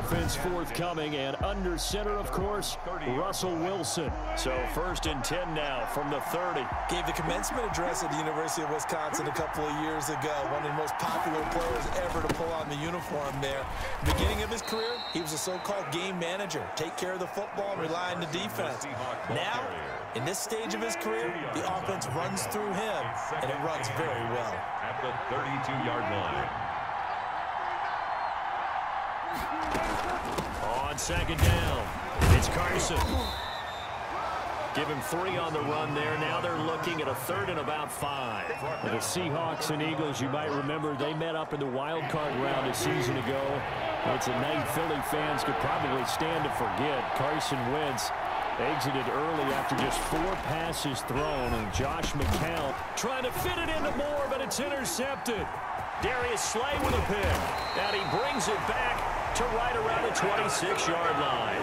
offense forthcoming, and under center, of course, Russell Wilson. So 1st and 10 now from the 30. Gave the commencement address at the University of Wisconsin a couple of years ago. One of the most popular players ever to pull on the uniform there. Beginning of his career, he was a so-called game manager. Take care of the football and rely on the defense. Now, in this stage of his career, the offense runs through him, and it runs very well. At the 32-yard line. On 2nd down, it's Carson. Give him 3 on the run there. Now they're looking at a 3rd and about 5. The Seahawks and Eagles, you might remember, they met up in the wild card round a season ago. It's a night Philly fans could probably stand to forget. Carson Wentz exited early after just 4 passes thrown, and Josh McCown trying to fit it into Moore, but it's intercepted. Darius Slay with a pick, and he brings it back to right around the 26-yard line.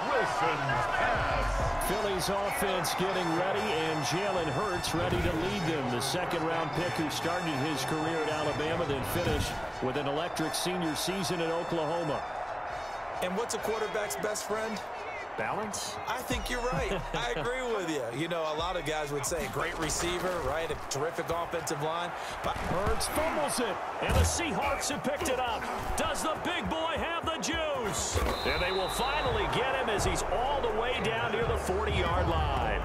Wilson's pass. Philly's offense getting ready, and Jalen Hurts ready to lead them. The 2nd-round pick who started his career at Alabama, then finished with an electric senior season at Oklahoma. And what's a quarterback's best friend? Balance? I think you're right. I agree with you. You know, a lot of guys would say great receiver, right? A terrific offensive line. But Hurts fumbles it, and the Seahawks have picked it up. Does the big boy have the juice? And they will finally get him as he's all the way down near the 40-yard line.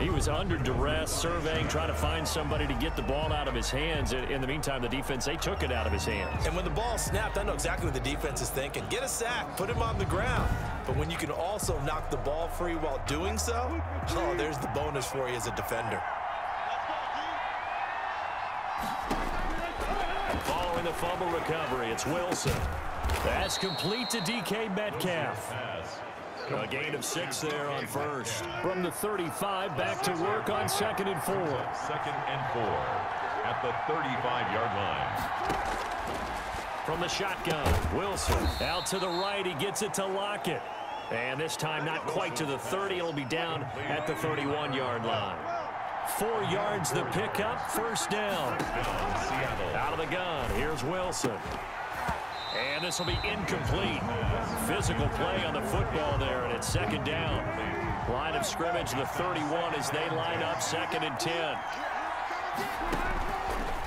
He was under duress, surveying, trying to find somebody to get the ball out of his hands. In the meantime, the defense, they took it out of his hands. And when the ball snapped, I know exactly what the defense is thinking. Get a sack, put him on the ground. But when you can also knock the ball free while doing so, oh, there's the bonus for you as a defender. Following the fumble recovery, it's Wilson. That's complete to DK Metcalf. A gain of 6 there on 1st. From the 35, back to work on 2nd and 4. 2nd and 4 at the 35-yard line. From the shotgun, Wilson out to the right. He gets it to Lockett. And this time not quite to the 30. It'll be down at the 31-yard line. 4 yards the pickup, 1st down. Out of the gun, here's Wilson. And this will be incomplete. Physical play on the football there, and it's 2nd down. Line of scrimmage, the 31 as they line up 2nd and 10.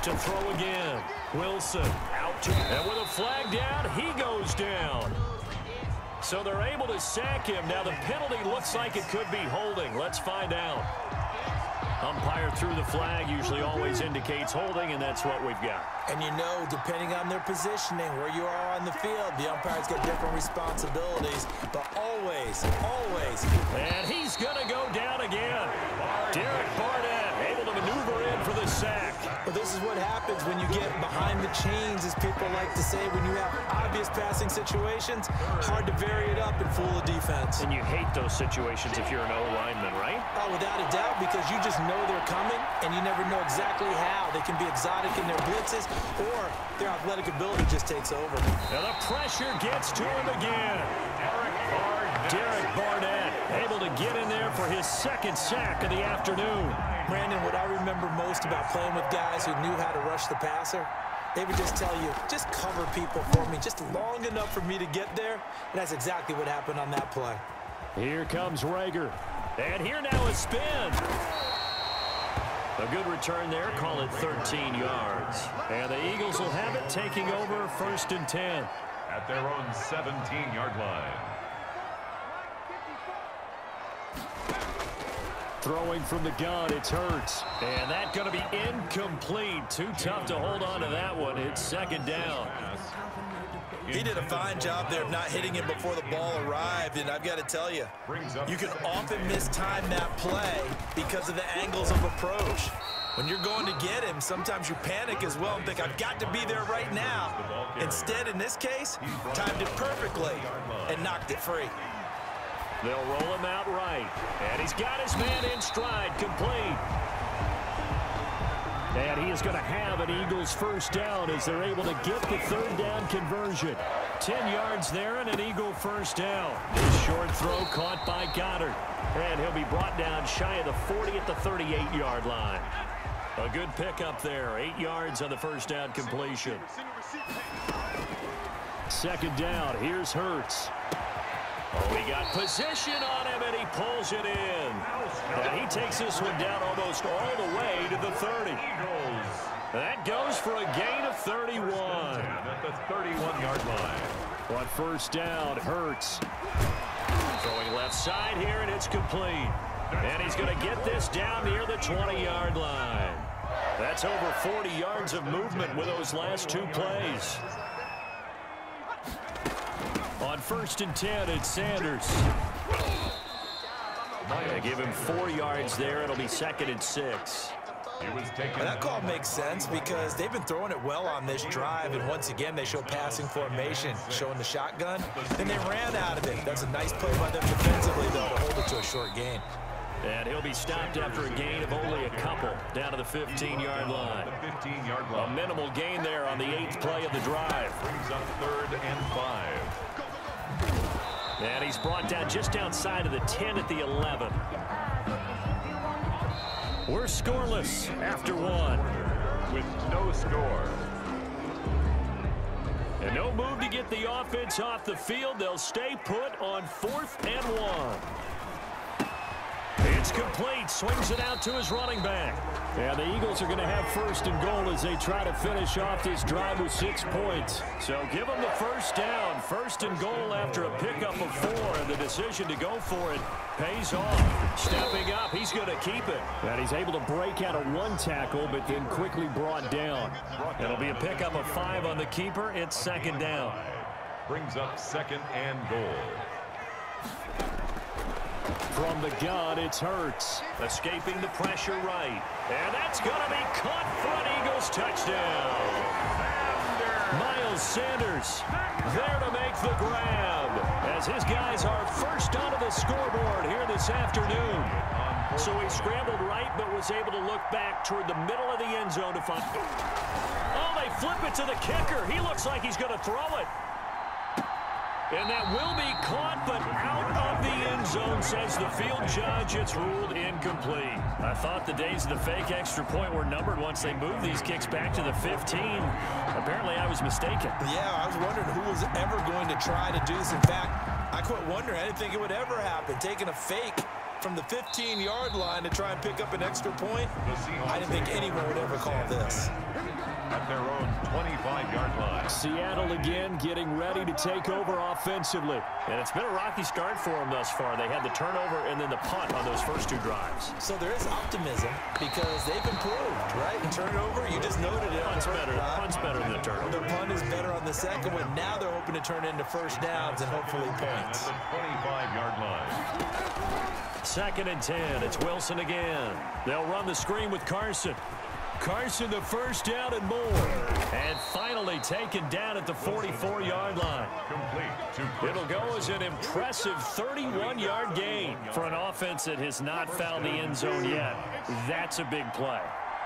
To throw again. Wilson out to, and with a flag down, he goes down. So they're able to sack him. Now the penalty looks like it could be holding. Let's find out. Umpire threw the flag, usually always indicates holding, and that's what we've got. And you know, depending on their positioning, where you are on the field, the umpires get different responsibilities, but always, always. And he's going to go down again. Derek Barnett able to maneuver in for the sack. But this is what happens when you get behind the chains, as people like to say, when you have obvious passing situations, hard to vary it up and fool the defense. And you hate those situations if you're an O-lineman, right? Oh, without a doubt, because you just know they're coming, and you never know exactly how. They can be exotic in their blitzes, or their athletic ability just takes over. Now the pressure gets to him again. Derek Barnett able to get in there for his 2nd sack of the afternoon. Brandon, what I remember most about playing with guys who knew how to rush the passer, they would just tell you, just cover people for me, just long enough for me to get there. And that's exactly what happened on that play. Here comes Rager. And here now is spin. A good return there, call it 13 yards. And the Eagles will have it, taking over 1st and 10. At their own 17-yard line. Throwing from the gun, it's Hurts. And that's going to be incomplete. Too tough to hold on to that one. It's 2nd down. He did a fine job there of not hitting him before the ball arrived, and I've got to tell you, you can often mistime that play because of the angles of approach. When you're going to get him, sometimes you panic as well and think, I've got to be there right now. Instead, in this case, timed it perfectly and knocked it free. They'll roll him out right, and he's got his man in stride, complete. And he is going to have an Eagles 1st down as they're able to get the 3rd down conversion. 10 yards there and an Eagle 1st down. His short throw caught by Goddard. And he'll be brought down shy of the 40 at the 38-yard line. A good pickup there. 8 yards on the 1st down completion. second down. Here's Hurts. Oh, he got position on him, and he pulls it in. And he takes this one down almost all the way to the 30. That goes for a gain of 31. At the 31-yard line. On first down, Hurts. Throwing left side here, and it's complete. And he's going to get this down near the 20-yard line. That's over 40 yards of movement with those last two plays. On first and 10, it's Sanders. They give him 4 yards there. It'll be second and 6. And that call makes sense because they've been throwing it well on this drive, and once again they show passing formation, showing the shotgun, and they ran out of it. That's a nice play by them defensively, though, to hold it to a short gain. And he'll be stopped after a gain of only a couple down to the 15-yard line. A minimal gain there on the 8th play of the drive. Brings up 3rd and 5. And he's brought down just outside of the 10 at the 11. We're scoreless after one. With no score. And no move to get the offense off the field. They'll stay put on 4th and 1. It's complete. Swings it out to his running back. And the Eagles are going to have first and goal as they try to finish off this drive with 6 points. So give them the first down. First and goal after a pickup of 4. And the decision to go for it pays off. Stepping up, he's going to keep it. And he's able to break out of 1 tackle, but then quickly brought down. It'll be a pickup of 5 on the keeper. It's second down. Brings up 2nd and goal. From the gun, it's Hurts. Escaping the pressure right. And that's going to be caught for an Eagles touchdown. Miles Sanders there to make the grab as his guys are first onto the scoreboard here this afternoon. So he scrambled right but was able to look back toward the middle of the end zone to find. Oh, they flip it to the kicker. He looks like he's going to throw it. And that will be caught, but out of the end zone, says the field judge. It's ruled incomplete. I thought the days of the fake extra point were numbered once they moved these kicks back to the 15. Apparently, I was mistaken. Yeah, I was wondering who was ever going to try to do this. In fact, I quit wondering. I didn't think it would ever happen. Taking a fake from the 15-yard line to try and pick up an extra point, I didn't think anyone would ever call this. At their own 25-yard line. Seattle again getting ready to take over offensively. And it's been a rocky start for them thus far. They had the turnover and then the punt on those first 2 drives. So there is optimism because they've improved, right? And turnover, you just noted it. Punt's better than the turnover. The punt is better on the second one. Now they're hoping to turn into first downs and hopefully points. At the 25-yard line. Second and 10. It's Wilson again. They'll run the screen with Carson. Carson the first down and more. And finally taken down at the 44-yard line. It'll go as an impressive 31-yard gain for an offense that has not found the end zone yet. That's a big play.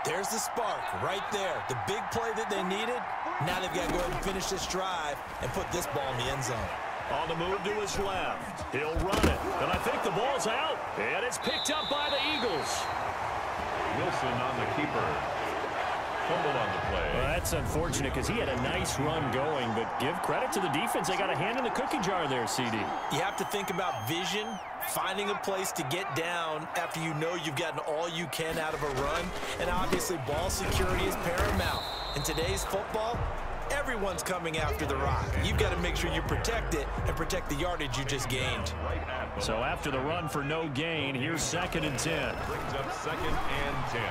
There's the spark right there. The big play that they needed. Now they've got to go ahead and finish this drive and put this ball in the end zone. On the move to his left. He'll run it. And I think the ball's out. And it's picked up by the Eagles. Wilson on the keeper. Fumble on the play. Well, that's unfortunate because he had a nice run going, but give credit to the defense. They got a hand in the cookie jar there, CD. You have to think about vision, finding a place to get down after you know you've gotten all you can out of a run, and obviously ball security is paramount. In today's football, everyone's coming after the rock. You've got to make sure you protect it and protect the yardage you just gained. So after the run for no gain, here's second and 10. Brings up 2nd and 10.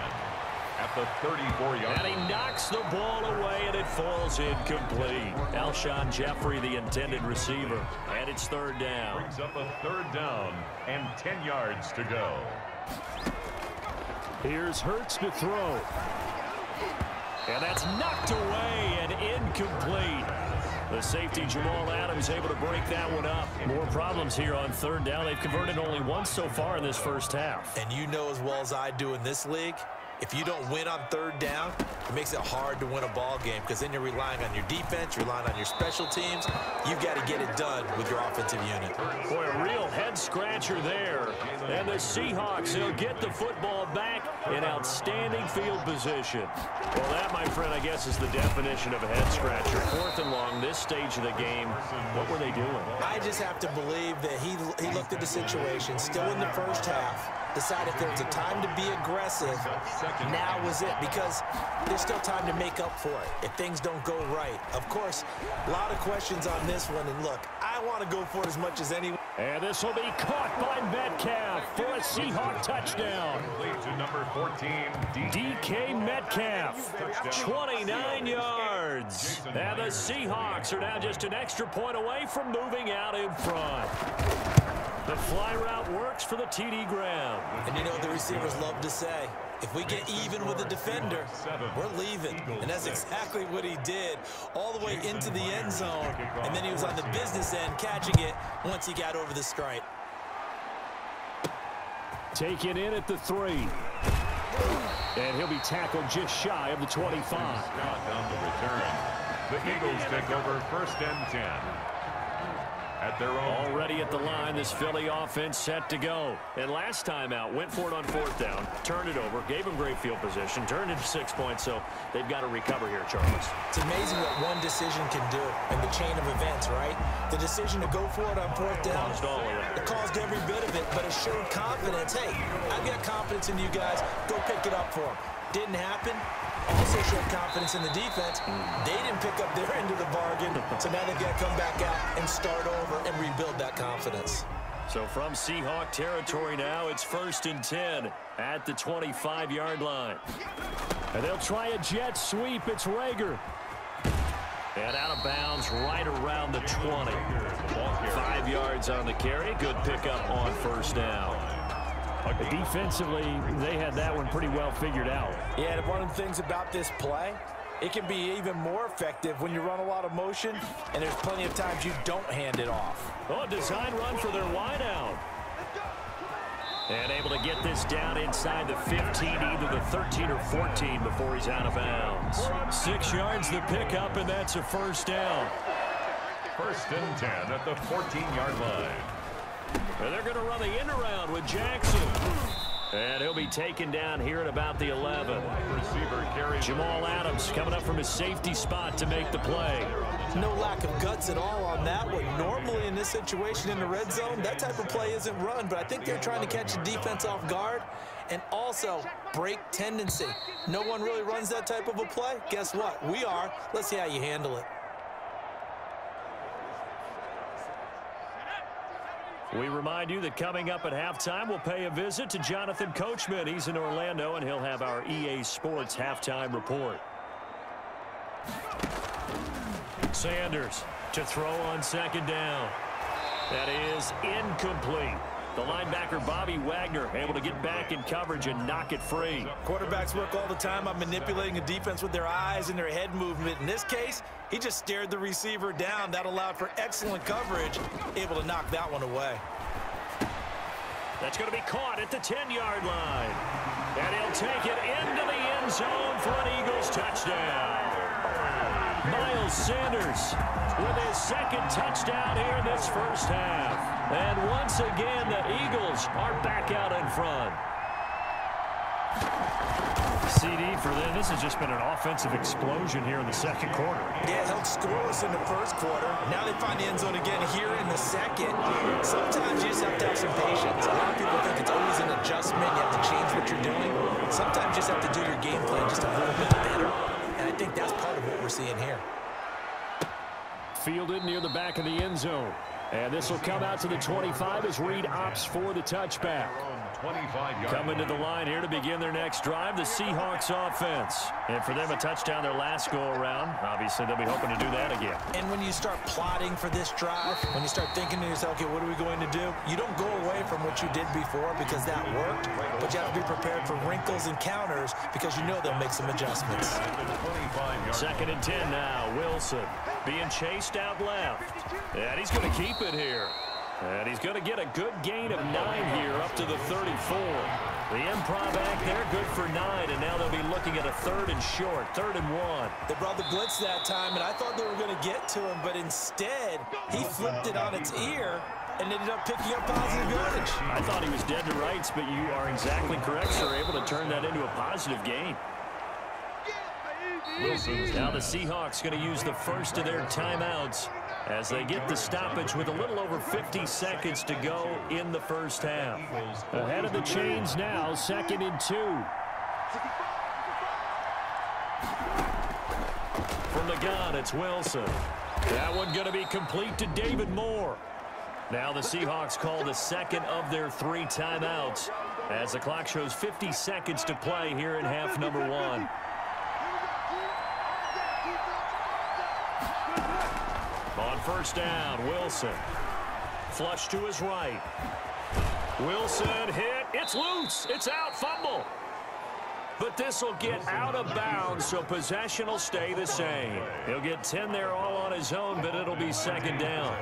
At the 34-yard. And he knocks the ball away, and it falls incomplete. Alshon Jeffrey, the intended receiver. And it's third down. Brings up a 3rd down and 10 yards to go. Here's Hurts to throw. And that's knocked away and incomplete. The safety, Jamal Adams, able to break that one up. More problems here on 3rd down. They've converted only once so far in this first half. And you know as well as I do in this league, if you don't win on 3rd down, it makes it hard to win a ball game because then you're relying on your defense, you're relying on your special teams. You've got to get it done with your offensive unit. Boy, a real head-scratcher there. And the Seahawks, they'll get the football back in outstanding field position. Well, that, my friend, I guess is the definition of a head-scratcher. 4th and long, this stage of the game. What were they doing? I just have to believe that he looked at the situation, still in the first half, decided there was a time to be aggressive. Now was it, because there's still time to make up for it if things don't go right. Of course, a lot of questions on this one, and look, I want to go for it as much as anyone. And this will be caught by Metcalf for a Seahawk touchdown. To number 14, DK Metcalf, 29 yards. And the Seahawks are now just an extra point away from moving out in front. The fly route works for the TD ground. And you know the receivers love to say, if we get even with the defender, we're leaving. And that's exactly what he did, all the way into the end zone. And then he was on the business end catching it once he got over the stripe. Taken in at the 3. And he'll be tackled just shy of the 25. Scott on the return. The Eagles take over 1st and 10. At their own. Already at the line, this Philly offense set to go. And last time out, went for it on 4th down, turned it over, gave them great field position, turned into 6 points, so they've got to recover here, Charles. It's amazing what one decision can do in the chain of events, right? The decision to go for it on 4th down, Caused all of that. it caused every bit of it, but it showed confidence. Hey, I've got confidence in you guys. Go pick it up for them. Didn't happen. Also showed confidence in the defense. They didn't pick up their end of the bargain, so now they've got to come back out and start over and rebuild that confidence. So from Seahawk territory now, it's 1st and 10 at the 25-yard line. And they'll try a jet sweep. It's Rager. And out of bounds right around the 20. 5 yards on the carry. Good pickup on 1st down. Defensively, they had that one pretty well figured out. Yeah, and one of the things about this play, it can be even more effective when you run a lot of motion, and there's plenty of times you don't hand it off. Oh, design run for their wideout. And able to get this down inside the 15, either the 13 or 14 before he's out of bounds. 6 yards the pickup, and that's a 1st down. 1st and 10 at the 14-yard line. And they're going to run the end around with Jackson. And he'll be taken down here at about the 11. Receiver carries. Jamal Adams coming up from his safety spot to make the play. No lack of guts at all on that one. Normally in this situation in the red zone, that type of play isn't run, but I think they're trying to catch the defense off guard and also break tendency. No one really runs that type of a play. Guess what? We are. Let's see how you handle it. We remind you that coming up at halftime, we'll pay a visit to Jonathan Coachman. He's in Orlando, and he'll have our EA Sports halftime report. Sanders to throw on 2nd down. That is incomplete. The linebacker, Bobby Wagner, able to get back in coverage and knock it free. Quarterbacks work all the time on manipulating a defense with their eyes and their head movement. In this case, he just stared the receiver down. That allowed for excellent coverage, able to knock that one away. That's going to be caught at the 10-yard line. And he'll take it into the end zone for an Eagles touchdown. Miles Sanders with his 2nd touchdown here in this 1st half. And once again, the Eagles are back out in front. CD for them. This has just been an offensive explosion here in the 2nd quarter. Yeah, held scoreless in the 1st quarter. Now they find the end zone again here in the 2nd. Sometimes you just have to have some patience. A lot of people think it's always an adjustment. You have to change what you're doing. Sometimes you just have to do your game plan just a little bit better. And I think that's part of what we're seeing here. Fielded near the back of the end zone. And this will come out to the 25 as Reed opts for the touchback. 25 Coming to the line here to begin their next drive, the Seahawks offense. And for them, a touchdown their last go-around. Obviously, they'll be hoping to do that again. And when you start plotting for this drive, when you start thinking to yourself, okay, what are we going to do? You don't go away from what you did before because that worked, but you have to be prepared for wrinkles and counters because you know they'll make some adjustments. 2nd and 10 now. Wilson being chased out left. And he's going to keep it here. And he's going to get a good gain of 9 here up to the 34. The improv act there, good for 9, and now they'll be looking at a 3rd and short, 3rd and 1. They brought the blitz that time, and I thought they were going to get to him, but instead he flipped it on its ear and ended up picking up positive yardage. I thought he was dead to rights, but you are exactly correct, sir. Able to turn that into a positive gain. Now the Seahawks going to use the first of their timeouts as they get the stoppage with a little over 50 seconds to go in the first half. Ahead of the chains now, 2nd and 2. From the gun, it's Wilson. That one going to be complete to David Moore. Now the Seahawks call the second of their 3 timeouts as the clock shows 50 seconds to play here in half number 1. On first down, Wilson. Flush to his right. Wilson hit. It's loose. It's out. Fumble. But this will get out of bounds, so possession will stay the same. He'll get 10 there all on his own, but it'll be 2nd down.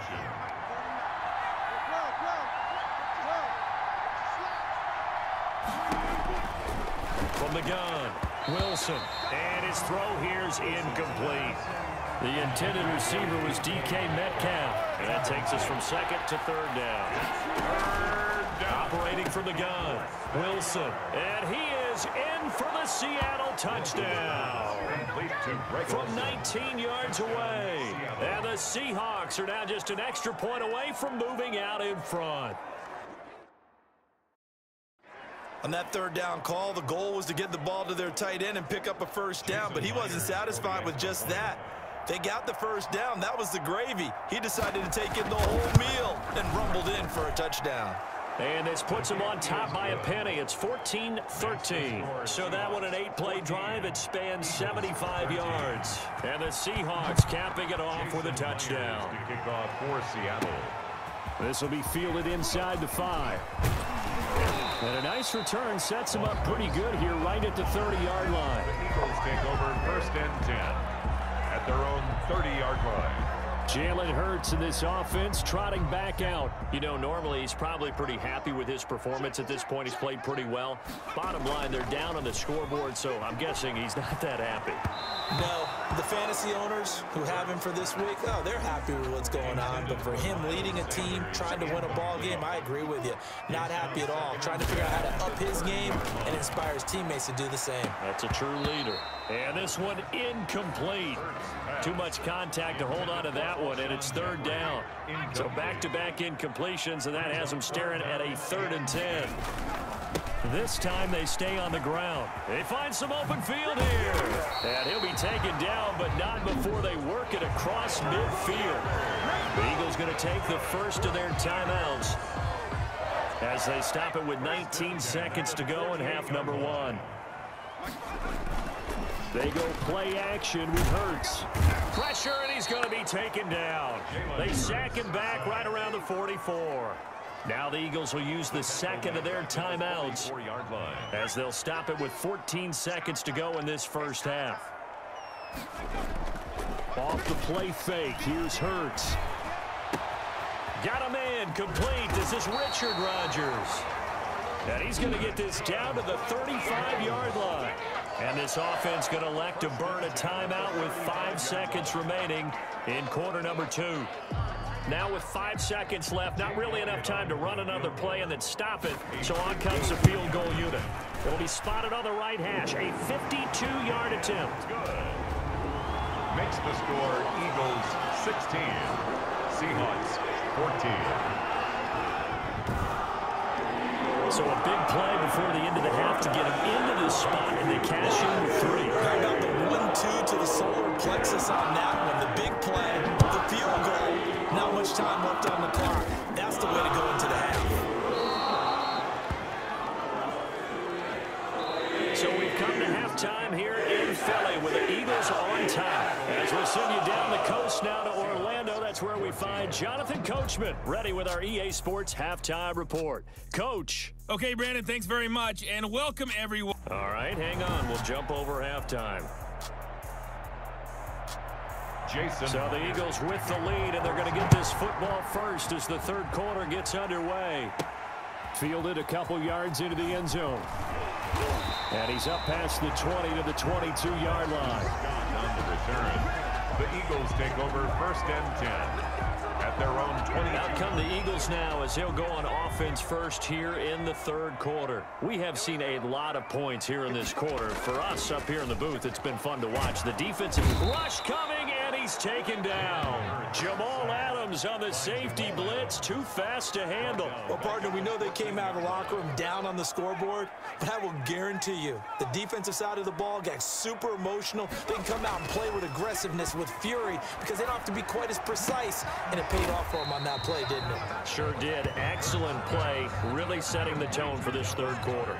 From the gun, Wilson. And his throw here's incomplete. The intended receiver was DK Metcalf. And that takes us from 2nd to 3rd down. Operating from the gun, Wilson. And he is in for the Seattle touchdown. From 19 yards away. And the Seahawks are now just an extra point away from moving out in front. On that 3rd down call, the goal was to get the ball to their tight end and pick up a first down, but he wasn't satisfied with just that. They got the first down. That was the gravy. He decided to take in the whole meal and rumbled in for a touchdown. And this puts him on top by a penny. It's 14-13. So that one an 8-play drive. It spans 75 yards. And the Seahawks capping it off with a touchdown. Kickoff for Seattle. This will be fielded inside the 5. And a nice return sets him up pretty good here right at the 30-yard line. The Eagles take over 1st and 10 at their own 30-yard line. Jalen Hurts in this offense trotting back out. You know, normally he's probably pretty happy with his performance at this point. He's played pretty well. Bottom line, they're down on the scoreboard, so I'm guessing he's not that happy. No, the fantasy owners who have him for this week, oh, they're happy with what's going on. But for him leading a team, trying to win a ball game, I agree with you. Not happy at all. Trying to figure out how to up his game and inspire his teammates to do the same. That's a true leader. And this one incomplete. Too much contact to hold on to that one, and it's 3rd down. So back-to-back incompletions, and that has them staring at a 3rd and 10. This time they stay on the ground. They find some open field here. And he'll be taken down, but not before they work it across midfield. The Eagles going to take the first of their timeouts as they stop it with 19 seconds to go in half number 1. They go play action with Hurts. Pressure, and he's going to be taken down. They sack him back right around the 44. Now the Eagles will use the second of their timeouts as they'll stop it with 14 seconds to go in this first half. Off the play fake, here's Hurts. Got a man complete. This is Richard Rodgers. And he's going to get this down to the 35-yard line. And this offense going to elect to burn a timeout with 5 seconds remaining in quarter number 2. Now with 5 seconds left, not really enough time to run another play and then stop it. So on comes the field goal unit. It'll be spotted on the right hash. A 52-yard attempt. Makes the score Eagles 16, Seahawks 14. So a big play before the end of the half to get him into this spot, and they cash in with 3. How about the 1-2 to the solar plexus on that one? The big play, the field goal, not much time left on the clock. That's the way to go into the half. So we've come to halftime here in Philly with the Eagles on top. As we'll send you down the coast now to Orlando, that's where we find Jonathan Coachman, ready with our EA Sports Halftime Report. Coach. Okay, Brandon, thanks very much, and welcome everyone. All right, hang on. We'll jump over halftime. Jason. So the Eagles with the lead, and they're going to get this football first as the third quarter gets underway. Fielded a couple yards into the end zone. And he's up past the 20 to the 22-yard line. On the return. The Eagles take over first and 10 at their own 20. Out come the Eagles now as they'll go on offense first here in the third quarter. We have seen a lot of points here in this quarter. For us up here in the booth, it's been fun to watch. The defensive rush coming, and he's taken down. Jamal Adams on the safety blitz, too fast to handle. Well, partner, we know they came out of the locker room down on the scoreboard, but I will guarantee you the defensive side of the ball got super emotional. They can come out and play with aggressiveness, with fury, because they don't have to be quite as precise, and it paid off for them on that play, didn't it? Sure did. Excellent play, really setting the tone for this third quarter.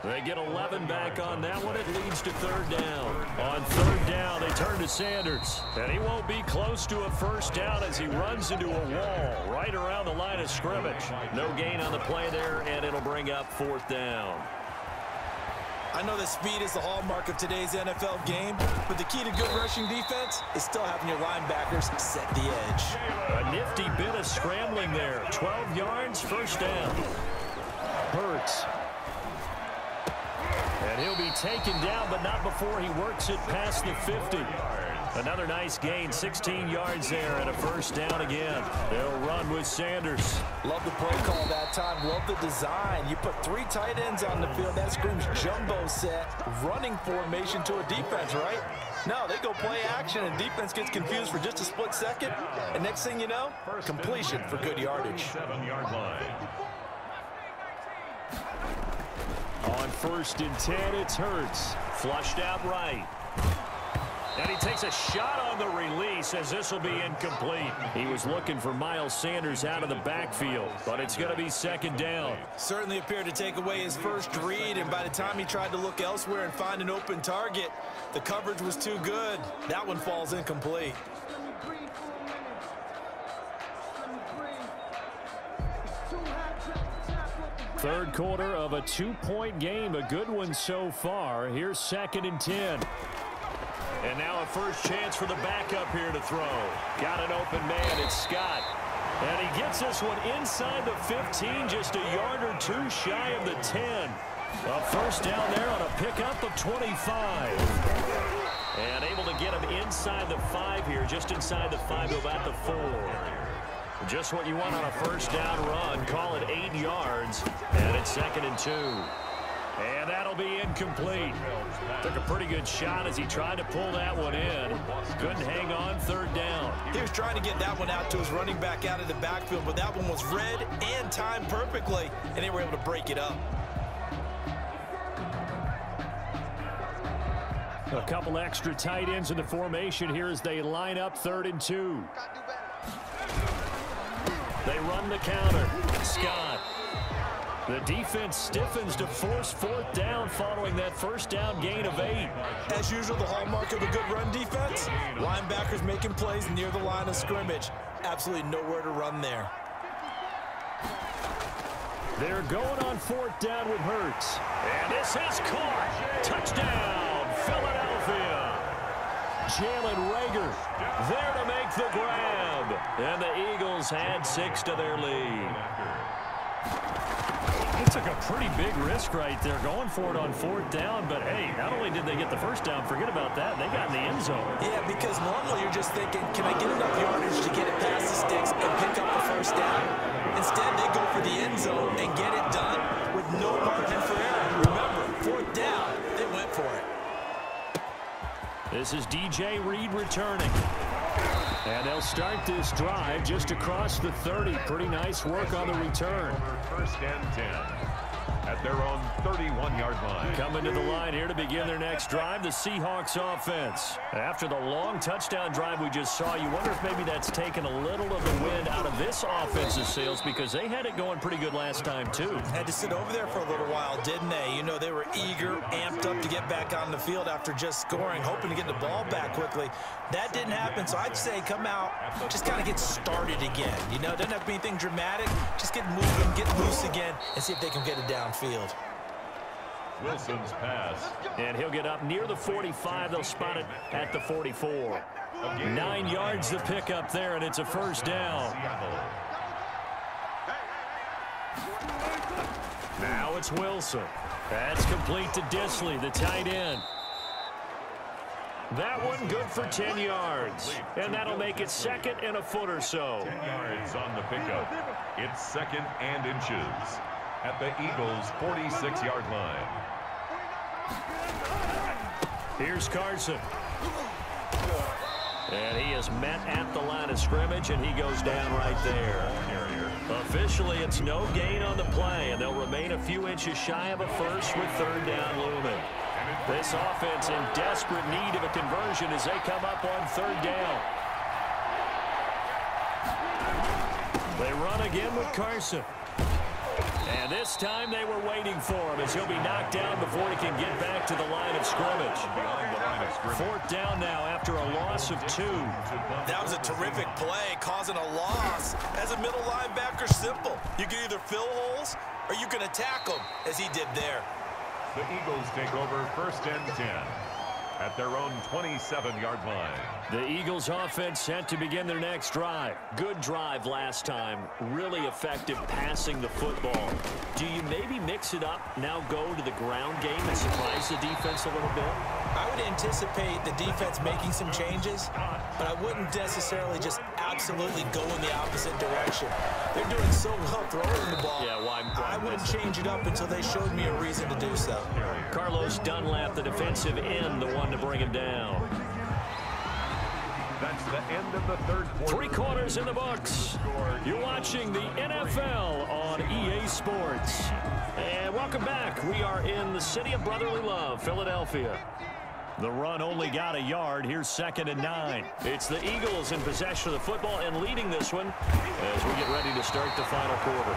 They get 11 back on that one. It leads to third down. On third down, they turn to Sanders. And he won't be close to a first down as he runs into a wall right around the line of scrimmage. No gain on the play there, and it'll bring up fourth down. I know that speed is the hallmark of today's NFL game, but the key to good rushing defense is still having your linebackers set the edge. A nifty bit of scrambling there. 12 yards, first down. Hurts. And he'll be taken down, but not before he works it past the 50. Another nice gain, 16 yards there, and a first down again. They'll run with Sanders. Love the play call that time. Love the design. You put 3 tight ends on the field. That screams jumbo set, running formation to a defense, right? No, they go play action, and defense gets confused for just a split second. And next thing you know, completion for good yardage. 7-yard line. On first and 10, it's Hurts. Flushed out right. And he takes a shot on the release as this will be incomplete. He was looking for Miles Sanders out of the backfield, but it's going to be second down. Certainly appeared to take away his first read, and by the time he tried to look elsewhere and find an open target, the coverage was too good. That one falls incomplete. Third quarter of a 2-point game, a good one so far. Here's second and 10. And now a first chance for the backup here to throw. Got an open man, it's Scott. And he gets this one inside the 15, just a yard or two shy of the 10. A first down there on a pickup of 25. And able to get him inside the 5 here, just inside the 5 to about the 4. Just what you want on a first down run. Call it 8 yards, and it's second and 2. And that'll be incomplete. Took a pretty good shot as he tried to pull that one in. Couldn't hang on, third down. He was trying to get that one out to his running back out of the backfield, but that one was read and timed perfectly, and they were able to break it up. A couple extra tight ends in the formation here as they line up third and 2. They run the counter. Scott. The defense stiffens to force fourth down following that first down gain of 8. As usual, the hallmark of a good run defense, linebackers making plays near the line of scrimmage. Absolutely nowhere to run there. They're going on fourth down with Hurts. And this is caught. Touchdown, Philadelphia. Jalen Reagor there to make the grab. And the Eagles had 6 to their lead. They took a pretty big risk right there going for it on fourth down. But, hey, not only did they get the first down, forget about that, they got in the end zone. Yeah, because normally you're just thinking, can I get enough yardage to get it past the sticks and pick up the first down? Instead, they go for the end zone and get it done with no margin for error. Remember, fourth down, they went for it. This is DJ Reed returning. And they'll start this drive just across the 30. Pretty nice work on the return. First and 10 at their own 31-yard line. Coming to the line here to begin their next drive, the Seahawks offense. After the long touchdown drive we just saw, you wonder if maybe that's taken a little of the wind out of this offensive sails because they had it going pretty good last time too. Had to sit over there for a little while, didn't they? You know, they were eager, amped up to get back on the field after just scoring, hoping to get the ball back quickly. That didn't happen, so I'd say come out, just kind of get started again. You know, doesn't have to be anything dramatic. Just get moving, get loose again, and see if they can get it downfield. Wilson's pass. And he'll get up near the 45. They'll spot it at the 44. 9 yards to pick up there, and it's a first down. Now it's Wilson. That's complete to Disley, the tight end. That one good for 10 yards. And that'll make it second and a foot or so. 10 yards on the pickup. It's second and inches at the Eagles' 46-yard line. Here's Carson. And he is met at the line of scrimmage, and he goes down right there. Officially, it's no gain on the play, and they'll remain a few inches shy of a first with third down looming. This offense in desperate need of a conversion as they come up on third down. They run again with Carson. And this time they were waiting for him as he'll be knocked down before he can get back to the line of scrimmage. Fourth down now after a loss of 2. That was a terrific play, causing a loss. As a middle linebacker, simple. You can either fill holes or you can attack them, as he did there. The Eagles take over first and 10 at their own 27-yard line. The Eagles offense set to begin their next drive. Good drive last time. Really effective passing the football. Do you maybe mix it up, now go to the ground game and surprise the defense a little bit? I would anticipate the defense making some changes, but I wouldn't necessarily just absolutely go in the opposite direction. They're doing so well throwing the ball. Yeah, I wouldn't change it up until they showed me a reason to do so. Carlos Dunlap, the defensive end, the one to bring him down. That's the end of the third quarter. 3 quarters in the books. You're watching the NFL on EA Sports. And welcome back. We are in the city of brotherly love, Philadelphia. The run only got a yard. Here's second and 9. It's the Eagles in possession of the football and leading this one as we get ready to start the final quarter.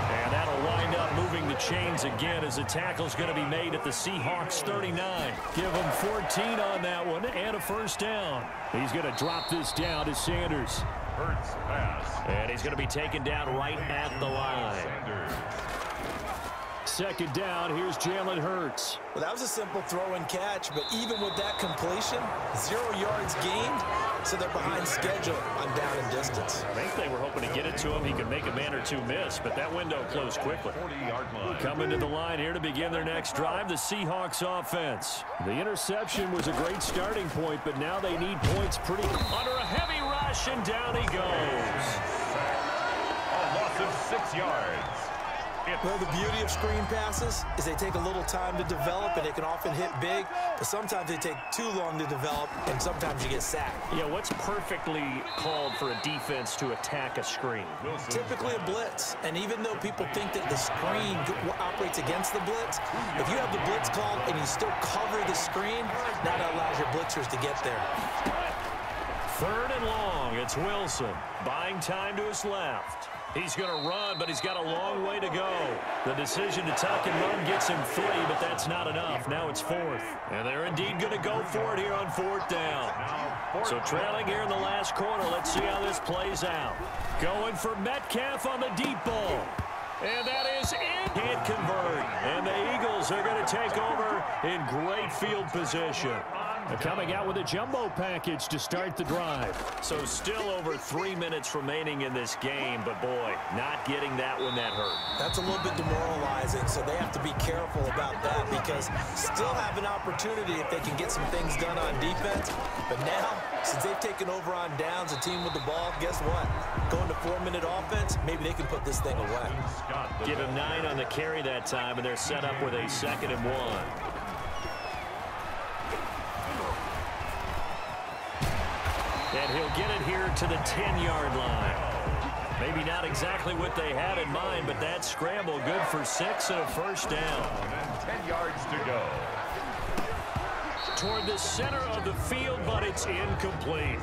And that'll wind up moving the chains again as the tackle's going to be made at the Seahawks 39. Give them 14 on that one and a first down. He's going to drop this down to Sanders. Hurts pass. And he's going to be taken down right at the line. Sanders. Second down, here's Jalen Hurts. Well, that was a simple throw and catch, but even with that completion, 0 yards gained, so they're behind schedule on down and distance. I think they were hoping to get it to him. He could make a man or two miss, but that window closed quickly. 40-yard line. Coming to the line here to begin their next drive, the Seahawks offense. The interception was a great starting point, but now they need points pretty under a heavy rush, and down he goes. A loss of 6 yards. Well, the beauty of screen passes is they take a little time to develop, and they can often hit big, but sometimes they take too long to develop, and sometimes you get sacked. Yeah, what's perfectly called for a defense to attack a screen? Typically a blitz, and even though people think that the screen operates against the blitz, if you have the blitz called and you still cover the screen, that allows your blitzers to get there. Third and long, it's Wilson, buying time to his left. He's going to run, but he's got a long way to go. The decision to tuck and run gets him 3, but that's not enough. Now it's 4th. And they're indeed going to go for it here on 4th down. So trailing here in the last quarter, let's see how this plays out. Going for Metcalf on the deep ball. And that is it. Can't convert. And the Eagles are going to take over in great field position. They're coming out with a jumbo package to start the drive. So still over 3 minutes remaining in this game, but boy, not getting that one that hurt. That's a little bit demoralizing, so they have to be careful about that because still have an opportunity if they can get some things done on defense. But now, since they've taken over on downs, a team with the ball, guess what? Going to 4-minute offense, maybe they can put this thing away. Give him 9 on the carry that time, and they're set up with a 2nd and 1. And he'll get it here to the 10-yard line. Maybe not exactly what they had in mind, but that scramble good for 6 and a first down. And 10 yards to go. Toward the center of the field, but it's incomplete.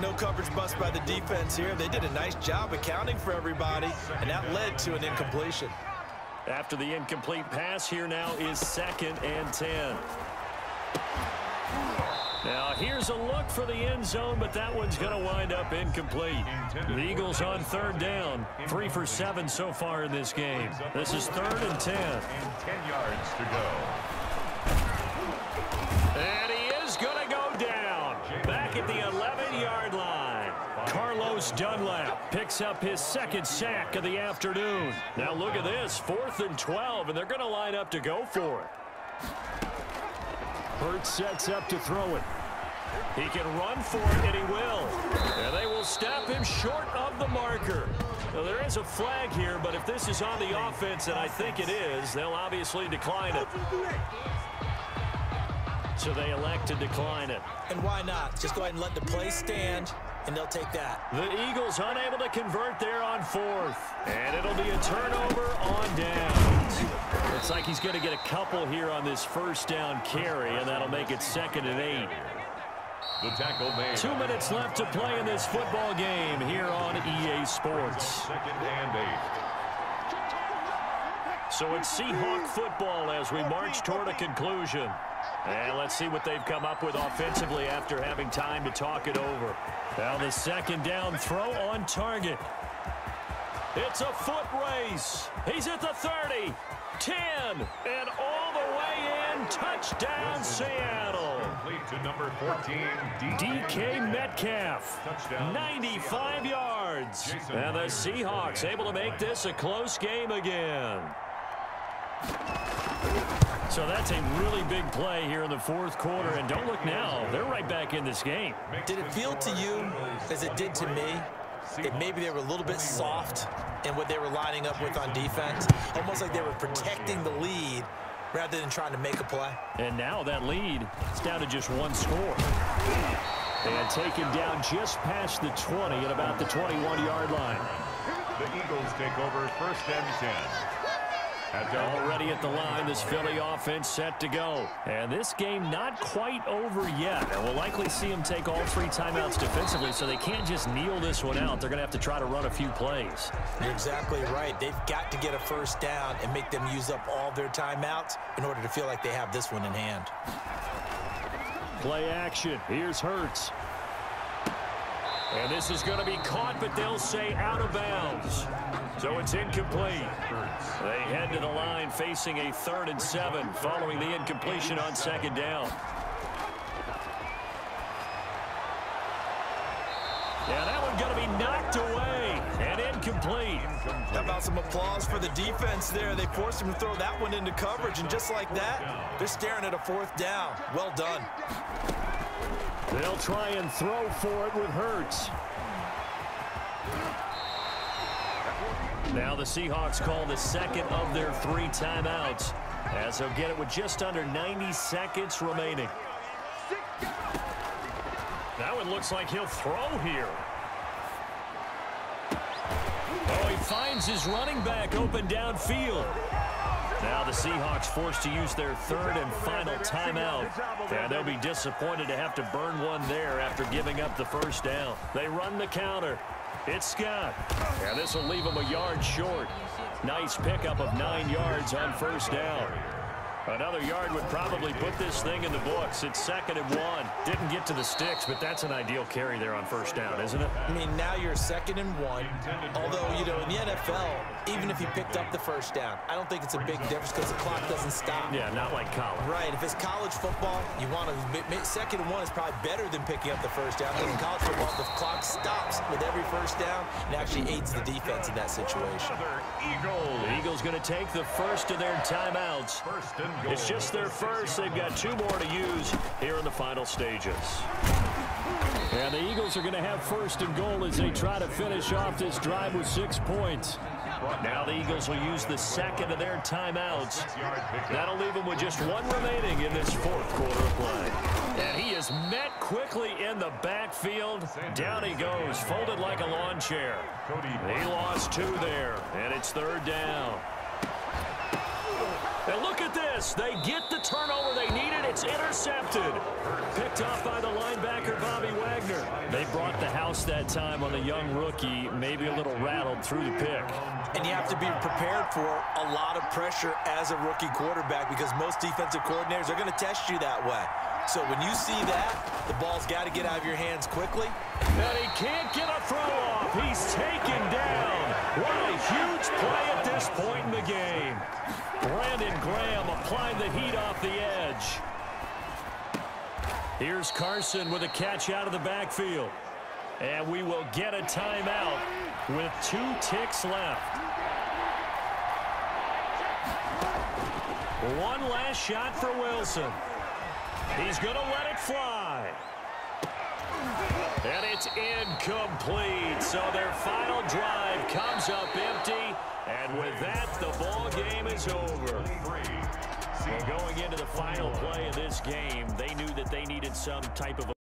No coverage bust by the defense here. They did a nice job accounting for everybody, and that led to an incompletion. After the incomplete pass, here now is 2nd and 10. Now here's a look for the end zone, but that one's going to wind up incomplete. The Eagles on third down, 3 for 7 so far in this game. This is 3rd and 10. And 10 yards to go. And he is going to go down back at the 11-yard line. Carlos Dunlap picks up his 2nd sack of the afternoon. Now look at this, 4th and 12, and they're going to line up to go for it. Hurts sets up to throw it. He can run for it, and he will. And they will stop him short of the marker. Now, there is a flag here, but if this is on the offense, and I think it is, they'll obviously decline it. So they elect to decline it. And why not? Just go ahead and let the play stand, and they'll take that. The Eagles unable to convert there on 4th. And it'll be a turnover on downs. Looks like he's going to get a couple here on this 1st down carry, and that'll make it 2nd and 8. The tackle made. 2 minutes left to play in this football game here on EA Sports. 2nd and 8. So it's Seahawk football as we march toward a conclusion. And let's see what they've come up with offensively after having time to talk it over. Now the 2nd down throw on target. It's a foot race. He's at the 30, 10, and all the way in. Touchdown, Seattle. Complete to number 14, DK Metcalf, 95 yards. And the Seahawks able to make this a close game again. So that's a really big play here in the 4th quarter. And don't look now, they're right back in this game. Did it feel to you, as it did to me, that maybe they were a little bit soft in what they were lining up with on defense? Almost like they were protecting the lead rather than trying to make a play. And now that lead is down to just 1 score. And taken down just past the 20 at about the 21-yard line. The Eagles take over 1st and 10. Already at the line, this Philly offense set to go. And this game not quite over yet. And we'll likely see them take all 3 timeouts defensively, so they can't just kneel this one out. They're going to have to try to run a few plays. You're exactly right. They've got to get a 1st down and make them use up all their timeouts in order to feel like they have this one in hand. Play action. Here's Hurts. And this is going to be caught, but they'll say out of bounds. So it's incomplete. They head to the line facing a 3rd and 7 following the incompletion on 2nd down. Yeah, that one going to be knocked away and incomplete. How about some applause for the defense there? They forced him to throw that one into coverage, and just like that, they're staring at a 4th down. Well done. They'll try and throw for it with Hurts. Now the Seahawks call the 2nd of their 3 timeouts as they'll get it with just under 90 seconds remaining. That one looks like he'll throw here. Oh, he finds his running back open downfield. Now the Seahawks forced to use their 3rd and final timeout. And they'll be disappointed to have to burn one there after giving up the 1st down. They run the counter. It's Scott. And this will leave him a yard short. Nice pickup of 9 yards on 1st down. Another yard would probably put this thing in the books. It's 2nd and 1. Didn't get to the sticks, but that's an ideal carry there on 1st down, isn't it? I mean, now you're 2nd and 1. Although, you know, in the NFL, even if you picked up the 1st down, I don't think it's a big difference because the clock doesn't stop. Yeah, not like college. Right. If it's college football, you want to 2nd and 1 is probably better than picking up the 1st down because in college football, the clock stops with every 1st down and actually aids the defense in that situation. The Eagles going to take the 1st of their timeouts. It's just their 1st. They've got 2 more to use here in the final stages. And the Eagles are going to have 1st and goal as they try to finish off this drive with 6 points. Now the Eagles will use the 2nd of their timeouts. That'll leave them with just 1 remaining in this 4th quarter of play. And he is met quickly in the backfield. Down he goes, folded like a lawn chair. He lost 2 there, and it's 3rd down. And look at this. They get the turnover they needed. It's intercepted. Picked off by the linebacker, Bobby Wagner. They brought the house that time on the young rookie, maybe a little rattled through the pick. And you have to be prepared for a lot of pressure as a rookie quarterback because most defensive coordinators are going to test you that way. So when you see that, the ball's got to get out of your hands quickly. And he can't get a throw off. He's taken down. What a huge play at this point in the game. Brandon Graham applying the heat off the edge. Here's Carson with a catch out of the backfield. And we will get a timeout with 2 ticks left. One last shot for Wilson. He's going to let it fly. And it's incomplete. So their final drive comes up empty. And with that, the ball game is over. Well, going into the final play of this game, they knew that they needed some type of